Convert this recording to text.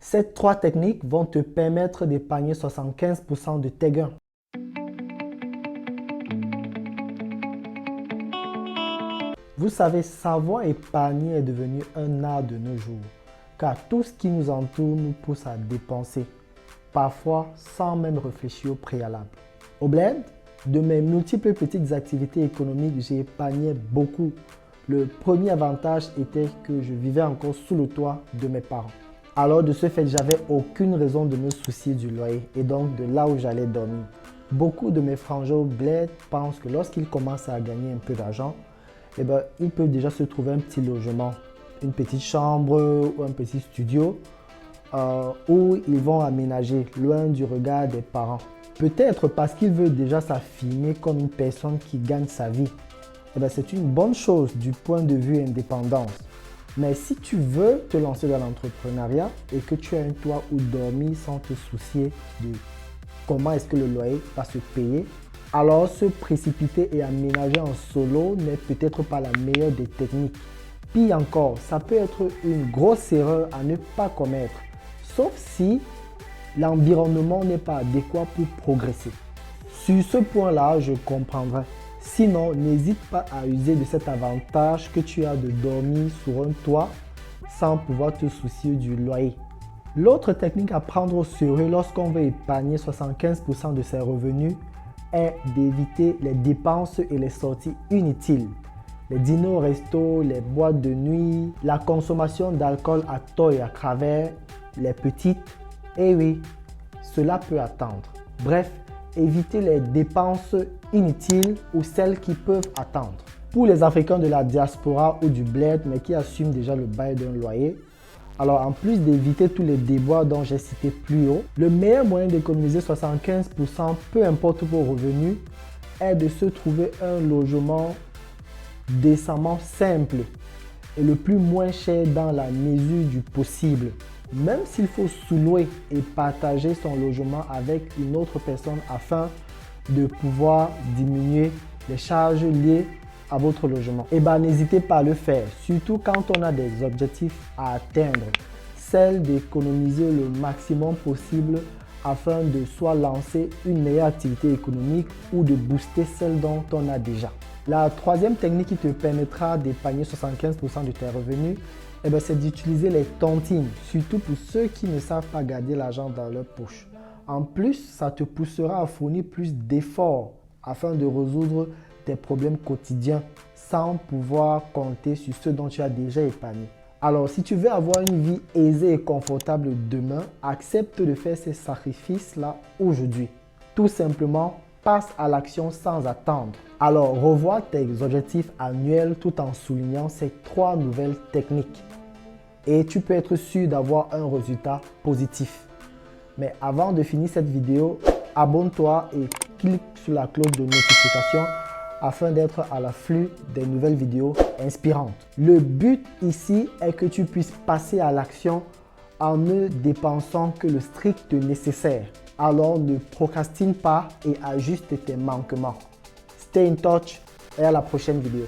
Ces trois techniques vont te permettre d'épargner 75% de tes gains. Vous savez, savoir épargner est devenu un art de nos jours, car tout ce qui nous entoure nous pousse à dépenser, parfois sans même réfléchir au préalable. Au bled, de mes multiples petites activités économiques, j'ai épargné beaucoup. Le premier avantage était que je vivais encore sous le toit de mes parents. Alors de ce fait, j'avais aucune raison de me soucier du loyer et donc de là où j'allais dormir. Beaucoup de mes frangins au bled pensent que lorsqu'ils commencent à gagner un peu d'argent, ils peuvent déjà se trouver un petit logement, une petite chambre ou un petit studio où ils vont aménager loin du regard des parents. Peut-être parce qu'ils veulent déjà s'affirmer comme une personne qui gagne sa vie. C'est une bonne chose du point de vue indépendance. Mais si tu veux te lancer dans l'entrepreneuriat et que tu as un toit où dormir sans te soucier de comment est-ce que le loyer va se payer, alors se précipiter et aménager en solo n'est peut-être pas la meilleure des techniques. Pire encore, ça peut être une grosse erreur à ne pas commettre, sauf si l'environnement n'est pas adéquat pour progresser. Sur ce point-là, je comprendrai. Sinon, n'hésite pas à user de cet avantage que tu as de dormir sur un toit sans pouvoir te soucier du loyer. L'autre technique à prendre au sérieux lorsqu'on veut épargner 75% de ses revenus est d'éviter les dépenses et les sorties inutiles. Les dîners au resto, les boîtes de nuit, la consommation d'alcool à tort et à travers, les petites. Eh oui, cela peut attendre. Bref, éviter les dépenses inutiles ou celles qui peuvent attendre. Pour les Africains de la diaspora ou du bled, mais qui assument déjà le bail d'un loyer, alors en plus d'éviter tous les déboires dont j'ai cité plus haut, le meilleur moyen d'économiser 75%, peu importe vos revenus, est de se trouver un logement décemment simple et le plus moins cher dans la mesure du possible. Même s'il faut sous-louer et partager son logement avec une autre personne afin de pouvoir diminuer les charges liées à votre logement. N'hésitez pas à le faire, surtout quand on a des objectifs à atteindre. Celle d'économiser le maximum possible afin de soit lancer une meilleure activité économique ou de booster celle dont on a déjà. La troisième technique qui te permettra d'épargner 75% de tes revenus, c'est d'utiliser les tontines, surtout pour ceux qui ne savent pas garder l'argent dans leur poche. En plus, ça te poussera à fournir plus d'efforts afin de résoudre tes problèmes quotidiens sans pouvoir compter sur ceux dont tu as déjà épargné. Alors, si tu veux avoir une vie aisée et confortable demain, accepte de faire ces sacrifices-là aujourd'hui. Tout simplement, passe à l'action sans attendre. Alors, revois tes objectifs annuels tout en soulignant ces trois nouvelles techniques. Et tu peux être sûr d'avoir un résultat positif. Mais avant de finir cette vidéo, abonne-toi et clique sur la cloche de notification afin d'être à l'afflux des nouvelles vidéos inspirantes. Le but ici est que tu puisses passer à l'action en ne dépensant que le strict nécessaire. Alors ne procrastine pas et ajuste tes manquements. Stay in touch et à la prochaine vidéo.